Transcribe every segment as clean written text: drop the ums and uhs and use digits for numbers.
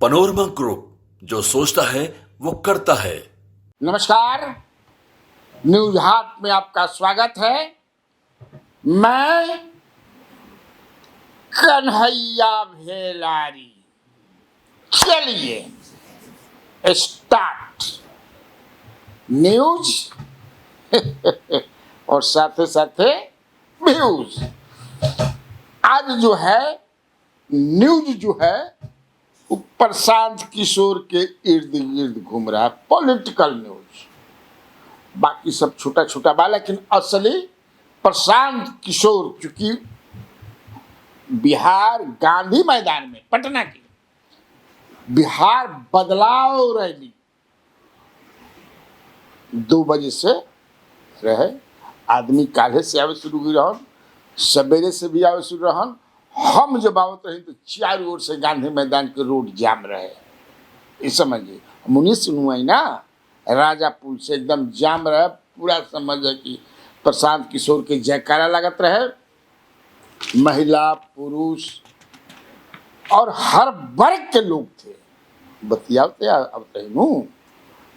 Panorama group, जो सोचता है वो करता है। नमस्कार, न्यूज हाट में आपका स्वागत है। मैं कन्हैया भेलारी। चलिए स्टार्ट न्यूज और साथे साथे व्यूज। आज जो है न्यूज जो है प्रशांत किशोर के इर्द गिर्द घूम रहा है, पॉलिटिकल न्यूज। बाकी सब छोटा छोटा बा, लेकिन असली प्रशांत किशोर, चूंकि बिहार गांधी मैदान में पटना की बिहार बदलाव रैली 2 बजे से रहे। आदमी काले से आवे शुरू हुई रहन, सवेरे से भी आवे शुरू रहन। हम जब आवत रही तो चारों ओर से गांधी मैदान के रोड जाम रहे। ये समझिए, मुनि सुनवाई ना, राजापुर से एकदम जाम रहे। पूरा समझे कि प्रशांत किशोर के जयकारा लगत रहे। महिला पुरुष और हर वर्ग के लोग थे। बतियाते अब तहनू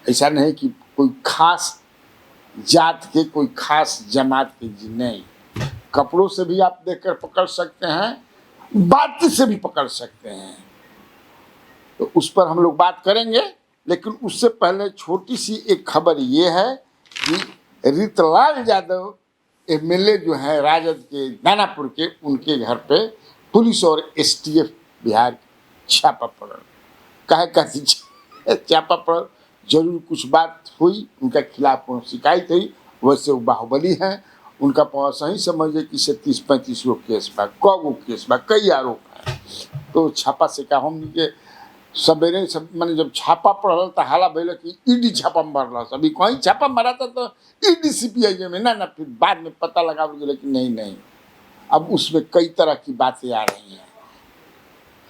ऐसा नहीं कि कोई खास जात के, कोई खास जमात के जी नहीं। कपड़ों से भी आप देखकर पकड़ सकते हैं, बात से भी पकड़ सकते हैं। तो उस पर हम लोग बात करेंगे, लेकिन उससे पहले छोटी सी एक खबर ये है कि रीतलाल यादव एमएलए जो है राजद के दानापुर के, उनके घर पे पुलिस और एसटीएफ बिहार छापा पड़ल। कहे कहती छापा पड़ल, जरूर कुछ बात हुई, उनके खिलाफ शिकायत हुई। वैसे वो बाहुबली हैं, उनका पास सही समझे कि 30-35 गो केस बा, गो केस बा, कई आरोप है। तो छापा से का हम के सवेरे सब मैंने जब छापा पड़ल तो हाला भैल कि ईडी छापा मारल। अभी कहीं छापा मारा था तो ईडी सीपीआई में ना, फिर बाद में पता लगा कि नहीं, अब उसमें कई तरह की बातें आ रही हैं।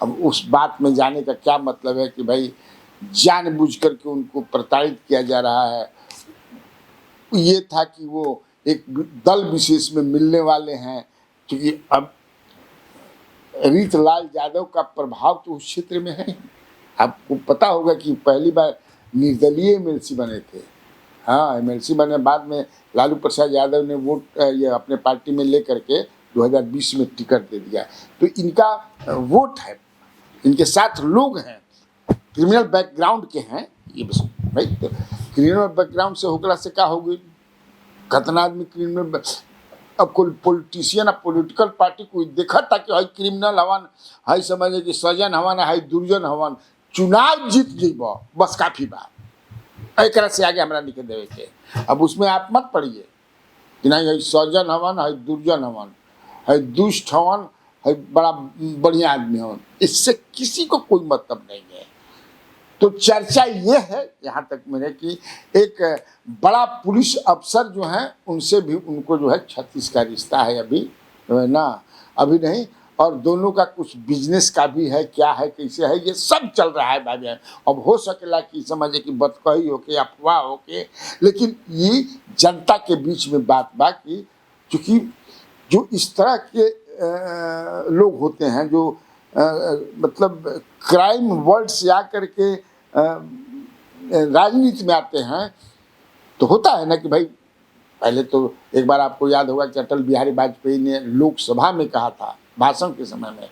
अब उस बात में जाने का क्या मतलब है कि भाई जानबूझ करके उनको प्रताड़ित किया जा रहा है। ये था कि वो एक दल विशेष में मिलने वाले हैं, क्योंकि अब रीतलाल यादव का प्रभाव तो उस क्षेत्र में है। आपको पता होगा कि पहली बार निर्दलीय एमएलसी बने थे। हाँ, एमएलसी बने, बाद में लालू प्रसाद यादव ने वोट ये अपने पार्टी में लेकर के 2020 में टिकट दे दिया। तो इनका वोट है, इनके साथ लोग हैं, क्रिमिनल बैकग्राउंड के हैं ये भाई। तो क्रिमिनल बैकग्राउंड से होकला से क्या होगी, कितना आदमी क्रिमिनल। अब कोई पॉलिटिशियन और पॉलिटिकल पार्टी कोई देखा था कि हाई क्रिमिनल हवन, हाई समझे कि सजन हवन, हाई दुर्जन हवन, चुनाव जीत जीब बस काफी बा। एक से आगे हमारा निकल देवे के। अब उसमें आप मत पढ़िए कि नहीं हाई सजन हवन, हाई दुर्जन हवन, हाई दुष्ट हवन, हाई बड़ा बढ़िया आदमी हवन। इससे किसी को कोई मतलब नहीं है। तो चर्चा ये है यहाँ तक मेरे कि एक बड़ा पुलिस अफसर जो है उनसे भी उनको जो है 36 का रिश्ता है अभी ना, अभी नहीं। और दोनों का कुछ बिजनेस का भी है, क्या है कैसे है, ये सब चल रहा है भाई। अब हो सकेला कि समझे कि बतकही होके, अफवाह होके, लेकिन ये जनता के बीच में बात कि चूँकि जो इस तरह के लोग होते हैं जो मतलब क्राइम वर्ल्ड से आकर के राजनीति में आते हैं, तो होता है ना कि भाई पहले तो एक बार आपको याद होगा कि अटल बिहारी वाजपेयी ने लोकसभा में कहा था भाषण के समय में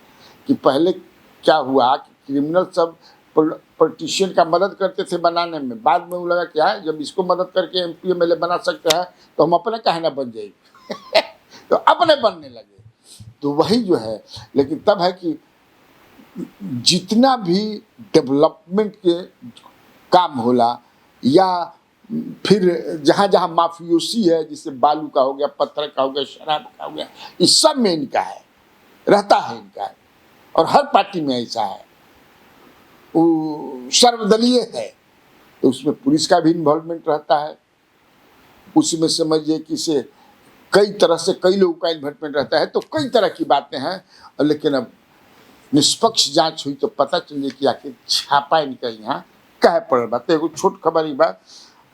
कि पहले क्या हुआ कि क्रिमिनल सब पॉलिटिशियन का मदद करते थे बनाने में। बाद में वो लगा क्या है, जब इसको मदद करके एमपी एमएलए बना सकते हैं तो हम अपने काहे ना बन जाएगी तो अपने बनने लगे। तो वही जो है, लेकिन तब है कि जितना भी डेवलपमेंट के काम होला या फिर जहाँ जहाँ माफियोसी है, जैसे बालू का हो गया, पत्थर का हो गया, शराब का हो गया, इस सब में इनका है, रहता है इनका है। और हर पार्टी में ऐसा है, वो सर्वदलीय है, तो उसमें पुलिस का भी इन्वॉल्वमेंट रहता है। उसमें समझिए कि से कई तरह से कई लोगों का इन्वॉल्वमेंट रहता है। तो कई तरह की बातें हैं, लेकिन अब निष्पक्ष जांच हुई तो पता चले कि आखिर छापा इनका यहाँ कहे पड़ बात। एगो छोट खबर ही बात,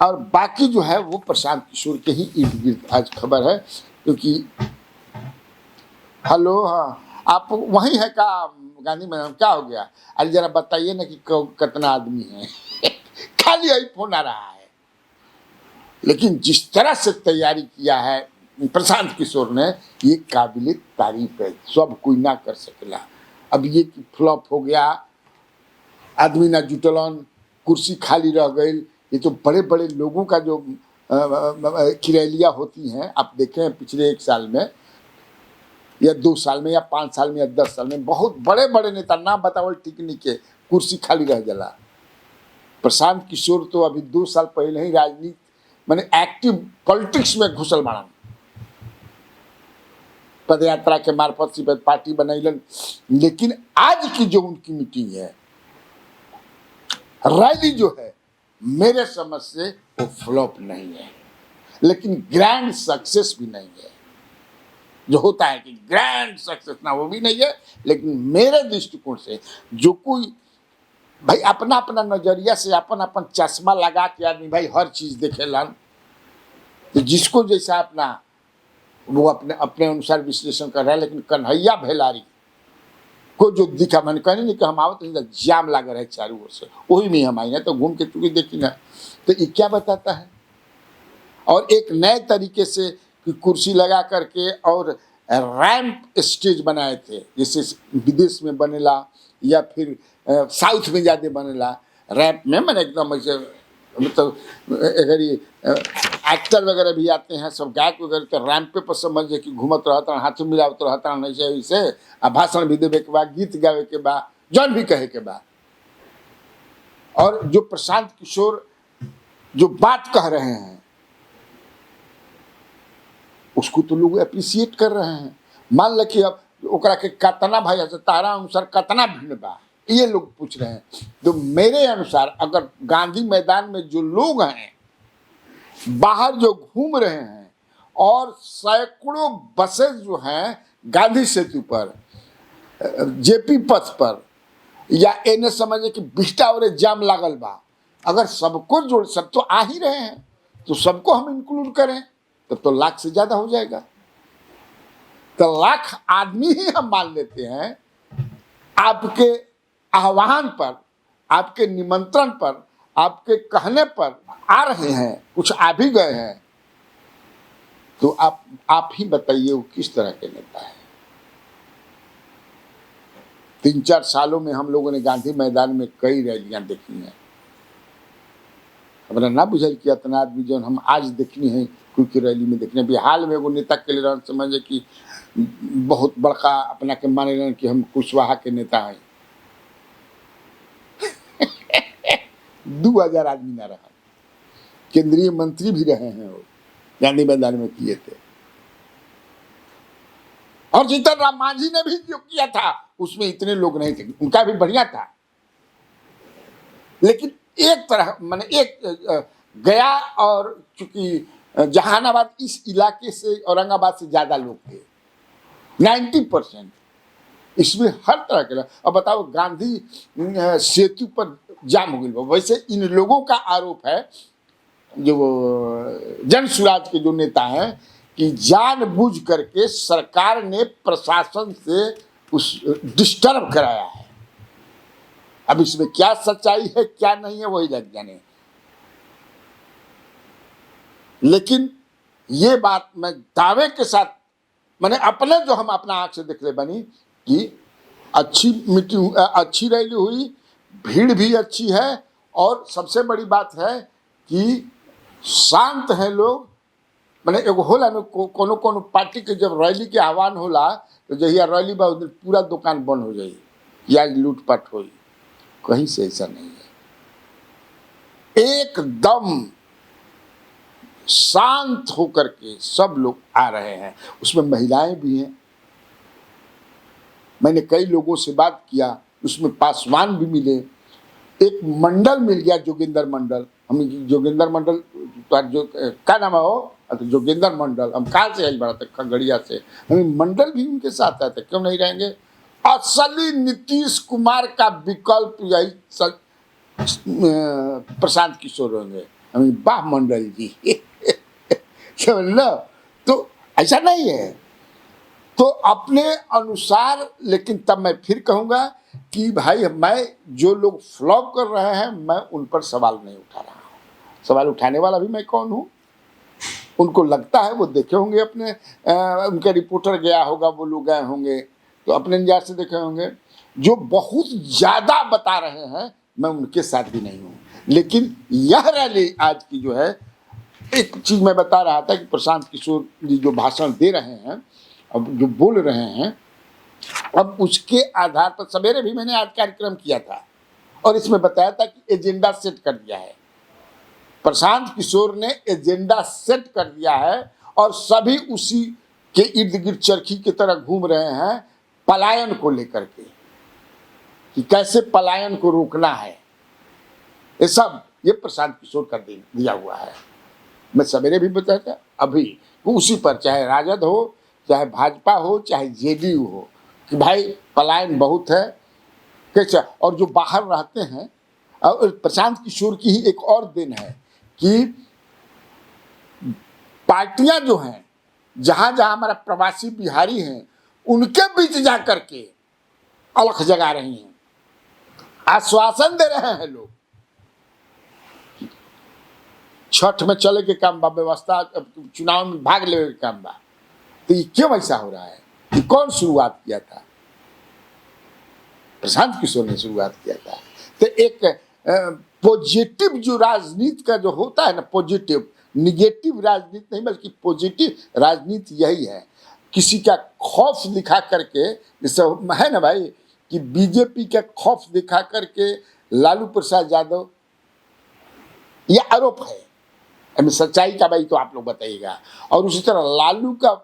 और बाकी जो है वो प्रशांत किशोर के ही इर्द गिर्द आज खबर है। क्योंकि हेलो, हाँ आप वहीं है का गांधी मैदान क्या हो गया, अरे जरा बताइए ना कि कितना आदमी है खाली यही फोन आ रहा है। लेकिन जिस तरह से तैयारी किया है प्रशांत किशोर ने, ये काबिल तारीफ है, सब कोई ना कर सकेला। अब ये फ्लॉप हो गया, आदमी ना जुटलन, कुर्सी खाली रह गई। ये तो बड़े बड़े लोगों का जो किरैलियाँ होती हैं, आप देखें पिछले 1 साल में या 2 साल में या 5 साल में या 10 साल में, बहुत बड़े बड़े नेता, नाम बतावल ठीक नहीं के, कुर्सी खाली रह जाला। प्रशांत किशोर तो अभी 2 साल पहले ही राजनीति माने एक्टिव पॉलिटिक्स में घुसल बाड़न, पद यात्रा के मार्फत से पार्टी बनैलन। लेकिन आज की जो उनकी मीटिंग है, रैली जो है, मेरे समझ से वो फ्लॉप नहीं है, लेकिन ग्रैंड सक्सेस भी नहीं है। जो होता है कि ग्रैंड सक्सेस ना, वो भी नहीं है। लेकिन मेरे दृष्टिकोण से जो कोई भाई अपना अपना नजरिया से अपन अपन चश्मा लगा के आदमी भाई हर चीज देखेलन, तो जिसको जैसा अपना वो अपने अपने अनुसार विश्लेषण कर रहा है। लेकिन कन्हैया भेलारी को जो दिखा, मैंने कहनी नहीं कि हम आवत नहीं, जाम लगा रहे चारों ओर से, वही में हम आई ना, तो घूम के चुकी देखी ना, तो ये क्या बताता है। और एक नए तरीके से कुर्सी लगा करके और रैंप स्टेज बनाए थे, जैसे विदेश में बनेला या फिर साउथ में ज़्यादा बनेला रैंप में, मैंने एकदम ऐसे, मतलब अगर ये एक्टर वगैरह भी आते हैं, सब गायक वगैरह, तो रैंपे पर समझिए कि घूमत रहता, हाथ मिलावत रहता, ऐसे वैसे, आ भाषण भी देवे के बाद, गीत गावे के बाद, जौन भी कहे के बाद। और जो प्रशांत किशोर जो बात कह रहे हैं, उसको तो लोग अप्रिशिएट कर रहे हैं। मान ल कि अब ओकरा के कतना भाई तारा अनुसार कतना भीड़ बा, ये लोग पूछ रहे हैं। तो मेरे अनुसार अगर गांधी मैदान में जो लोग हैं, बाहर जो घूम रहे हैं, और सैकड़ों बसें जो हैं गांधी सेतु पर, जेपी पथ पर, या इन्हें समझे कि बिस्टा और जाम लागल बा, अगर सबको जोड़, सब तो आ ही रहे हैं, तो सबको हम इंक्लूड करें तब तो लाख से ज्यादा हो जाएगा। तो लाख आदमी ही हम मान लेते हैं आपके आह्वान पर, आपके निमंत्रण पर, आपके कहने पर आ रहे हैं, कुछ आ भी गए हैं, तो आप ही बताइए वो किस तरह के नेता है। 3-4 सालों में हम लोगों ने गांधी मैदान में कई रैलियां देखी हैं। हमरा ना बुझल कि इतना आदमी जो हम आज देखनी है कोई रैली में देखने। बिहार में एगो नेता के लिए समझे कि बहुत बड़का अपना के माने कि हम कुशवाहा के नेता हैं 2000 आदमी ना रहा, केंद्रीय मंत्री भी रहे हैं, वो गांधी मैदान में किए थे। और जीतन राम मांझी ने भी जो किया था उसमें इतने लोग नहीं थे, उनका भी बढ़िया था। लेकिन एक तरह माने एक गया, और चूंकि जहानाबाद इस इलाके से औरंगाबाद से ज्यादा लोग थे, 90%। इसमें हर तरह के। अब बताओ गांधी सेतु पर जाम हो गई। वैसे इन लोगों का आरोप है, जो जन सुराज के जो नेता हैं, कि जानबूझ करके सरकार ने प्रशासन से उस डिस्टर्ब कराया है। अब इसमें क्या सच्चाई है क्या नहीं है वही लग जाने। लेकिन ये बात मैं दावे के साथ, मैंने अपने जो हम अपना आंख से देख ले बनी कि अच्छी मीटिंग, अच्छी रैली हुई, भीड़ भी अच्छी है, और सबसे बड़ी बात है कि शांत है लोग। मैंने एगो होला न कोनो कोनो पार्टी के जब रैली के आह्वान होला तो जहिया रैली बा उस दिन पूरा दुकान बंद हो जाई या लूटपाट होई। कहीं से ऐसा नहीं है, एकदम शांत होकर के सब लोग आ रहे हैं। उसमें महिलाएं भी हैं। मैंने कई लोगों से बात किया, उसमें पासवान भी मिले, एक मंडल मिल गया, जोगिंदर मंडल। हम जोगिंदर मंडल जो क्या नाम है वो, जोगिंदर मंडल, हम कहाँ से आई बड़ा था, खगड़िया से। हमें मंडल भी उनके साथ आते, क्यों नहीं रहेंगे। असली नीतीश कुमार का विकल्प यही प्रशांत किशोर होंगे। हमें वाह मंडल जी समझ लो। तो ऐसा नहीं है, तो अपने अनुसार। लेकिन तब मैं फिर कहूंगा कि भाई मैं जो लोग फ्लॉप कर रहे हैं मैं उन पर सवाल नहीं उठा रहा हूं। सवाल उठाने वाला भी मैं कौन हूं? उनको लगता है, वो देखे होंगे अपने उनका रिपोर्टर गया होगा, वो लोग गए होंगे तो अपने नजर से देखे होंगे। जो बहुत ज्यादा बता रहे हैं मैं उनके साथ भी नहीं हूं। लेकिन यह रैली आज की जो है, एक चीज मैं बता रहा था कि प्रशांत किशोर जी जो भाषण दे रहे हैं, अब जो बोल रहे हैं, अब उसके आधार पर सवेरे भी मैंने आज कार्यक्रम किया था और इसमें बताया था कि एजेंडा सेट कर दिया है। प्रशांत किशोर ने एजेंडा सेट कर दिया है और सभी उसी के इर्द गिर्द चरखी की तरह घूम रहे हैं, पलायन को लेकर के, कि कैसे पलायन को रोकना है। ये सब ये प्रशांत किशोर कर दिया हुआ है। मैं सवेरे भी बताया था, अभी वो उसी पर, चाहे राजद हो, चाहे भाजपा हो, चाहे जेडीयू हो, कि भाई पलायन बहुत है कैसे। और जो बाहर रहते हैं, और प्रशांत किशोर की ही एक और देन है कि पार्टियां जो हैं, जहां जहां हमारा प्रवासी बिहारी हैं, उनके बीच जाकर के अलख जगा रही हैं, आश्वासन दे रहे हैं लोग। छठ में चले के काम बा, व्यवस्था चुनाव में भाग लेने के काम बा। तो ये क्यों ऐसा हो रहा है? कि कौन शुरुआत किया था? प्रशांत किशोर ने शुरुआत किया था। तो एक पॉजिटिव जो राजनीति का जो होता है ना, पॉजिटिव, निगेटिव राजनीति नहीं बल्कि पॉजिटिव राजनीति यही है। किसी का खौफ दिखा करके, जैसे है ना भाई कि बीजेपी का खौफ दिखा करके लालू प्रसाद यादव, यह आरोप है, हमें सच्चाई का भाई तो आप लोग बताइएगा। और उसी तरह लालू का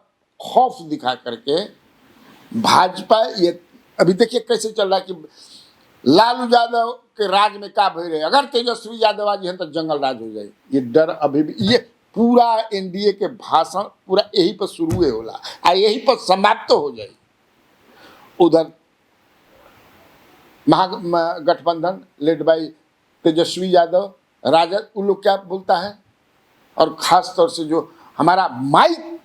खौफ दिखा करके भाजपा, ये अभी देखिए कैसे चल रहा है कि लालू यादव के राज में क्या भय रहे, अगर तेजस्वी यादव आज हैं तो जंगल राज हो जाए। ये डर अभी भी, ये पूरा एनडीए के भाषण पूरा यही पर शुरू होला आ यही पर समाप्त हो जाए। उधर महागठबंधन लेड बाई तेजस्वी यादव, राजद, उन लोग क्या बोलता है, और खास तौर से जो हमारा माइक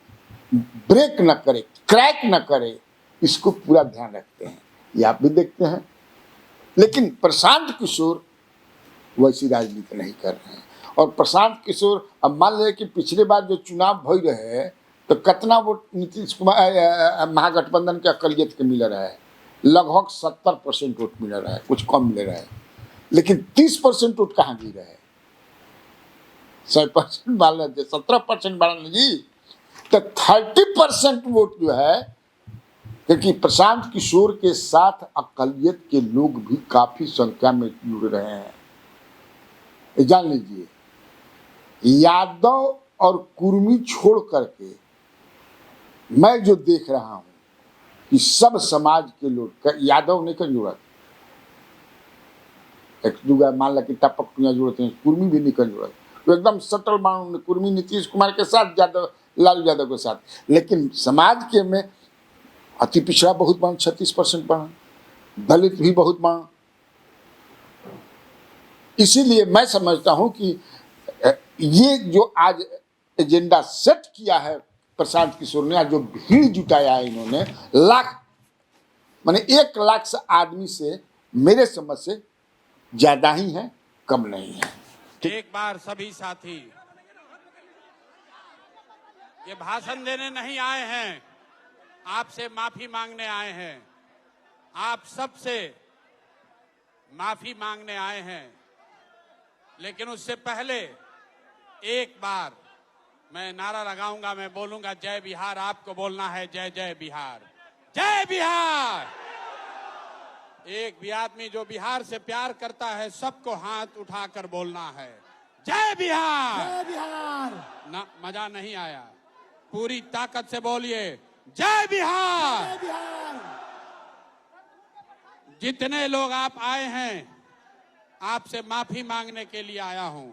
ब्रेक न करे, क्रैक न करे, इसको पूरा ध्यान रखते हैं। ये आप भी देखते हैं। लेकिन प्रशांत किशोर वैसी राजनीति नहीं कर रहे हैं। और प्रशांत किशोर, अब मान लें कि पिछले बार जो चुनाव भई रहे तो कितना वोट नीतीश कुमार महागठबंधन के अकलियत के मिल रहा है, लगभग 70% वोट मिल रहा है, कुछ कम मिल रहा है। लेकिन 30% वोट कहाँ गिर रहा है? 100% मान लेते, 17% मान लीजिए, तो 30% वोट जो है, क्योंकि प्रशांत किशोर के साथ अकलियत के लोग भी काफी संख्या में जुड़ रहे हैं। जान लीजिए, यादव और कुर्मी छोड़ करके मैं जो देख रहा हूं कि सब समाज के लोग, यादव नहीं कर जुड़ा, एक दूसरा मान ला कि टपक जुड़ते हैं, कुर्मी भी नहीं कर जुड़ा, तो एकदम सटल मानू, कुर्मी नीतीश कुमार के साथ, यादव लालू यादव के साथ। लेकिन समाज के में अति पिछड़ा बहुत बना, 36% बना, दलित भी बहुत बना। इसीलिए मैं समझता हूं कि ये जो आज एजेंडा सेट किया है प्रशांत किशोर ने, आज जो भीड़ जुटाया है इन्होंने, माने 1 लाख से आदमी से मेरे समझ से ज्यादा ही है, कम नहीं है। एक बार सभी साथी, ये भाषण देने नहीं आए हैं, आपसे माफी मांगने आए हैं। आप सबसे माफी मांगने आए हैं। लेकिन उससे पहले एक बार मैं नारा लगाऊंगा, मैं बोलूंगा जय बिहार, आपको बोलना है जय जय बिहार, जय बिहार। एक भी आदमी जो बिहार से प्यार करता है, सबको हाथ उठाकर बोलना है जय बिहार, जय बिहार। ना मजा नहीं आया, पूरी ताकत से बोलिए जय बिहार, जय बिहार। जितने लोग आप आए हैं, आपसे माफी मांगने के लिए आया हूं।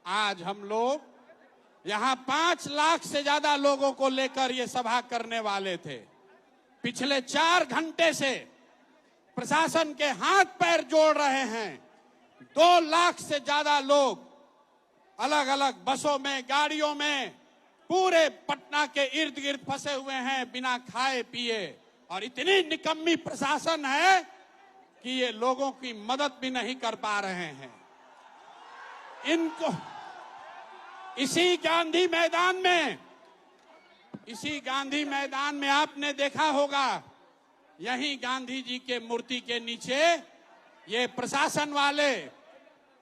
आज हम लोग यहां 5 लाख से ज्यादा लोगों को लेकर ये सभा करने वाले थे। पिछले 4 घंटे से प्रशासन के हाथ पैर जोड़ रहे हैं। 2 लाख से ज्यादा लोग अलग अलग बसों में, गाड़ियों में, पूरे पटना के इर्द गिर्द फंसे हुए हैं बिना खाए पिए, और इतनी निकम्मी प्रशासन है कि ये लोगों की मदद भी नहीं कर पा रहे हैं। इनको इसी गांधी मैदान में आपने देखा होगा, यहीं गांधी जी के मूर्ति के नीचे ये प्रशासन वाले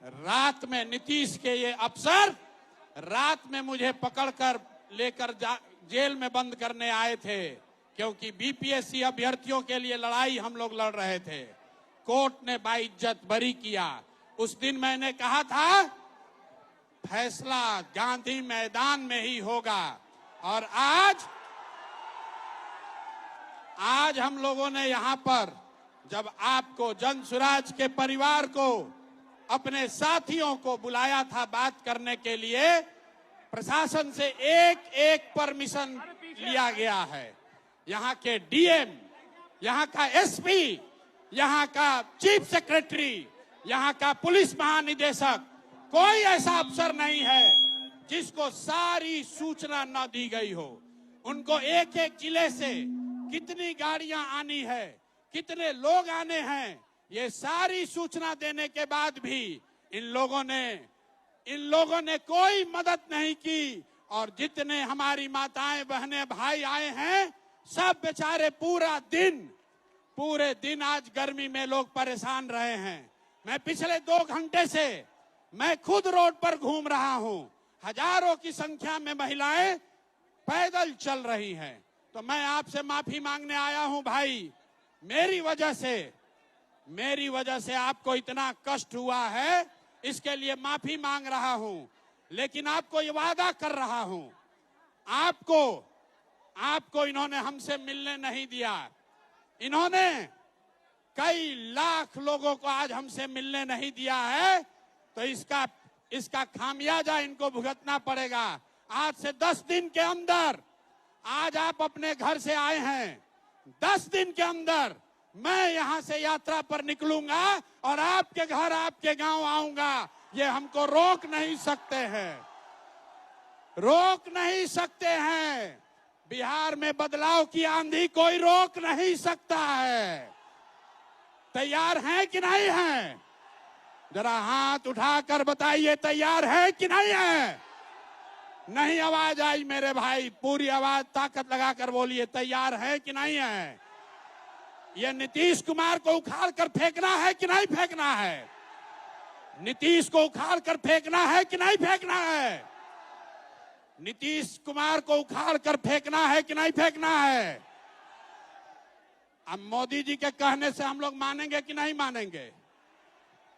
रात में, नीतीश के ये अफसर रात में मुझे पकड़कर लेकर जेल में बंद करने आए थे, क्योंकि बीपीएससी अभ्यर्थियों के लिए लड़ाई हम लोग लड़ रहे थे। कोर्ट ने बाइज्जत बरी किया। उस दिन मैंने कहा था फैसला गांधी मैदान में ही होगा, और आज हम लोगों ने यहां पर जब आपको, जन सुराज के परिवार को, अपने साथियों को बुलाया था बात करने के लिए, प्रशासन से एक एक परमिशन लिया गया है। यहां के डीएम, यहां का एसपी, यहां का चीफ सेक्रेटरी, यहां का पुलिस महानिदेशक, कोई ऐसा अफसर नहीं है जिसको सारी सूचना न दी गई हो। उनको एक एक जिले से कितनी गाड़ियां आनी है, कितने लोग आने हैं, ये सारी सूचना देने के बाद भी इन लोगों ने कोई मदद नहीं की। और जितने हमारी माताएं बहनें भाई आए हैं, सब बेचारे पूरे दिन आज गर्मी में लोग परेशान रहे हैं। मैं पिछले 2 घंटे से मैं खुद रोड पर घूम रहा हूं। हजारों की संख्या में महिलाएं पैदल चल रही हैं। तो मैं आपसे माफी मांगने आया हूं भाई, मेरी वजह से आपको इतना कष्ट हुआ है, इसके लिए माफी मांग रहा हूं। लेकिन आपको ये वादा कर रहा हूं, आपको इन्होंने हमसे मिलने नहीं दिया। इन्होंने कई लाख लोगों को आज हमसे मिलने नहीं दिया है, तो इसका खामियाजा इनको भुगतना पड़ेगा। आज से 10 दिन के अंदर, आज आप अपने घर से आए हैं, 10 दिन के अंदर मैं यहां से यात्रा पर निकलूंगा और आपके घर, आपके गांव आऊंगा। ये हमको रोक नहीं सकते हैं। बिहार में बदलाव की आंधी कोई रोक नहीं सकता है। तैयार हैं कि नहीं हैं? जरा हाथ उठाकर बताइए, तैयार है कि नहीं है? नहीं आवाज आई मेरे भाई, पूरी आवाज ताकत लगाकर बोलिए, तैयार है कि नहीं है? ये नीतीश कुमार को उखाड़ कर फेंकना है कि नहीं फेंकना है? नीतीश को उखाड़ कर फेंकना है कि नहीं फेंकना है? नीतीश कुमार को उखाड़ कर फेंकना है कि नहीं फेंकना है? अब मोदी जी के कहने से हम लोग मानेंगे कि नहीं मानेंगे?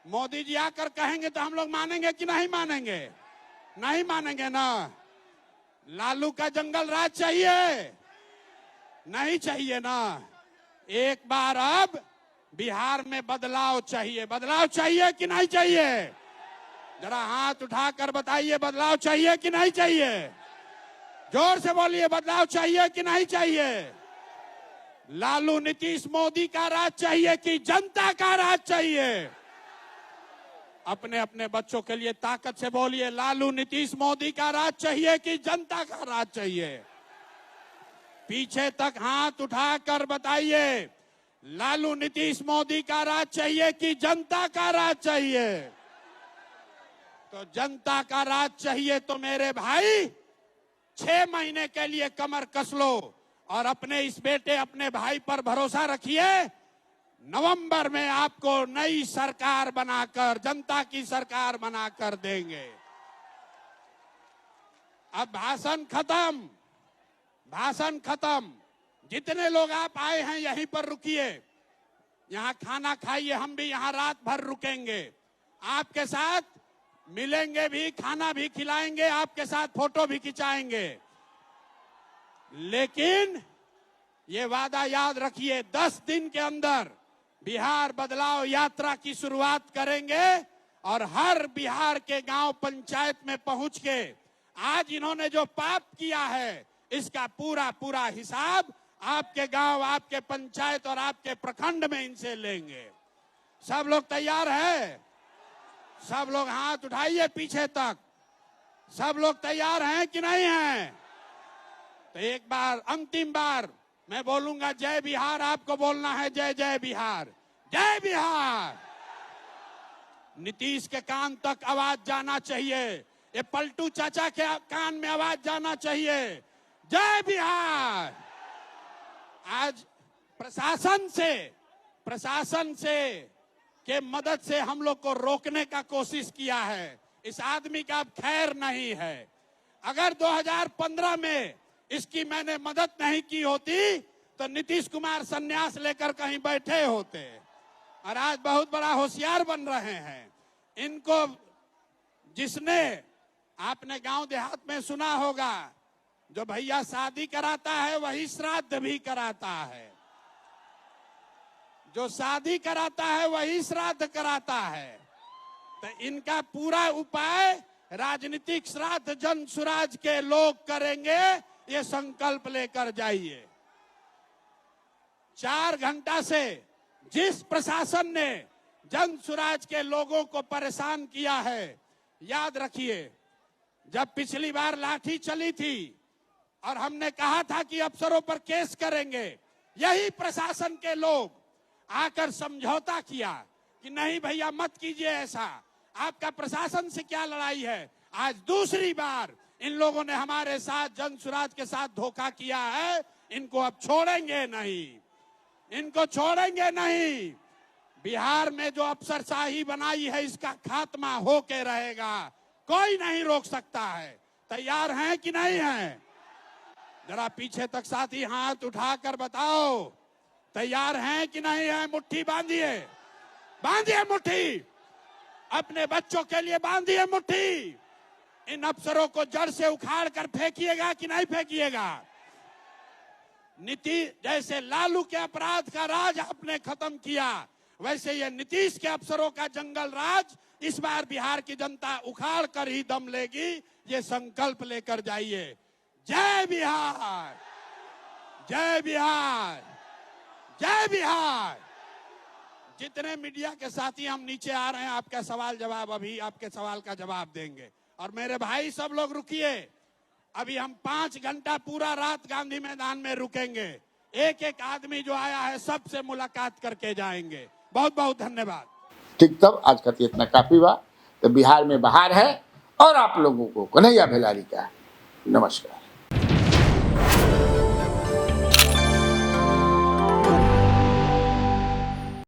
मोदी जी आकर कहेंगे तो हम लोग मानेंगे कि नहीं मानेंगे? नहीं मानेंगे ना। लालू का जंगल राज चाहिए? नहीं चाहिए ना। एक बार अब बिहार में बदलाव चाहिए कि नहीं चाहिए? जरा हाथ उठाकर बताइए, बदलाव चाहिए कि नहीं चाहिए? जोर से बोलिए, बदलाव चाहिए कि नहीं चाहिए? लालू नीतीश मोदी का राज चाहिए कि जनता का राज चाहिए? अपने अपने बच्चों के लिए ताकत से बोलिए, लालू नीतीश मोदी का राज चाहिए कि जनता का राज चाहिए? पीछे तक हाथ उठाकर बताइए, लालू नीतीश मोदी का राज चाहिए कि जनता का राज चाहिए? तो जनता का राज चाहिए तो मेरे भाई 6 महीने के लिए कमर कस लो और अपने इस बेटे, अपने भाई पर भरोसा रखिए। नवंबर में आपको नई सरकार बनाकर, जनता की सरकार बनाकर देंगे। अब भाषण खत्म। जितने लोग आप आए हैं यहीं पर रुकिए, यहाँ खाना खाइए, हम भी यहाँ रात भर रुकेंगे, आपके साथ मिलेंगे भी, खाना भी खिलाएंगे, आपके साथ फोटो भी खिंचाएंगे। लेकिन ये वादा याद रखिए, 10 दिन के अंदर बिहार बदलाव यात्रा की शुरुआत करेंगे और हर बिहार के गांव पंचायत में पहुंच के आज इन्होंने जो पाप किया है, इसका पूरा हिसाब आपके गांव, आपके पंचायत और आपके प्रखंड में इनसे लेंगे। सब लोग तैयार है? सब लोग हाथ उठाइए पीछे तक। सब लोग तैयार हैं कि नहीं हैं? तो एक बार, अंतिम बार मैं बोलूंगा जय बिहार, आपको बोलना है जय जय बिहार, जय बिहार। नीतीश के कान तक आवाज जाना चाहिए, ये पलटू चाचा के कान में आवाज जाना चाहिए, जय बिहार। आज प्रशासन से के मदद से हम लोग को रोकने का कोशिश किया है। इस आदमी का अब खैर नहीं है। अगर 2015 में इसकी मैंने मदद नहीं की होती तो नीतीश कुमार संन्यास लेकर कहीं बैठे होते, और आज बहुत बड़ा होशियार बन रहे हैं। इनको जिसने, आपने गांव देहात में सुना होगा, जो भैया शादी कराता है वही श्राद्ध भी कराता है, जो शादी कराता है वही श्राद्ध कराता है। तो इनका पूरा उपाय राजनीतिक श्राद्ध जन सुराज के लोग करेंगे, ये संकल्प लेकर जाइए। 4 घंटा से जिस प्रशासन ने जन सुराज के लोगों को परेशान किया है, याद रखिए, जब पिछली बार लाठी चली थी और हमने कहा था कि अफसरों पर केस करेंगे, यही प्रशासन के लोग आकर समझौता किया कि नहीं भैया मत कीजिए ऐसा, आपका प्रशासन से क्या लड़ाई है। आज दूसरी बार इन लोगों ने हमारे साथ, जन सुराज के साथ धोखा किया है। इनको अब छोड़ेंगे नहीं, इनको छोड़ेंगे नहीं। बिहार में जो अफसरशाही बनाई है, इसका खात्मा होके रहेगा, कोई नहीं रोक सकता है। तैयार हैं कि नहीं हैं? जरा पीछे तक साथी हाथ उठाकर बताओ, तैयार हैं कि नहीं हैं? मुट्ठी बांधिए, बांधिए मुट्ठी, अपने बच्चों के लिए बांधिए मुट्ठी। इन अफसरों को जड़ से उखाड़ कर फेंकिएगा कि नहीं फेंकिएगा? नीतीश, जैसे लालू के अपराध का राज आपने खत्म किया, वैसे ये नीतीश के अफसरों का जंगल राज इस बार बिहार की जनता उखाड़ कर ही दम लेगी। ये संकल्प लेकर जाइए। जय बिहार, जय बिहार, जय बिहार। जितने मीडिया के साथी हम नीचे आ रहे हैं, आपका सवाल जवाब, अभी आपके सवाल का जवाब देंगे। और मेरे भाई सब लोग रुकिए, अभी हम 5 घंटा पूरा रात गांधी मैदान में रुकेंगे। एक एक आदमी जो आया है सबसे मुलाकात करके जाएंगे। बहुत बहुत धन्यवाद। ठीक, तब आज का इतना काफी बा। तो बिहार में बहार है और आप लोगों को कन्हैया भेलारी का नमस्कार।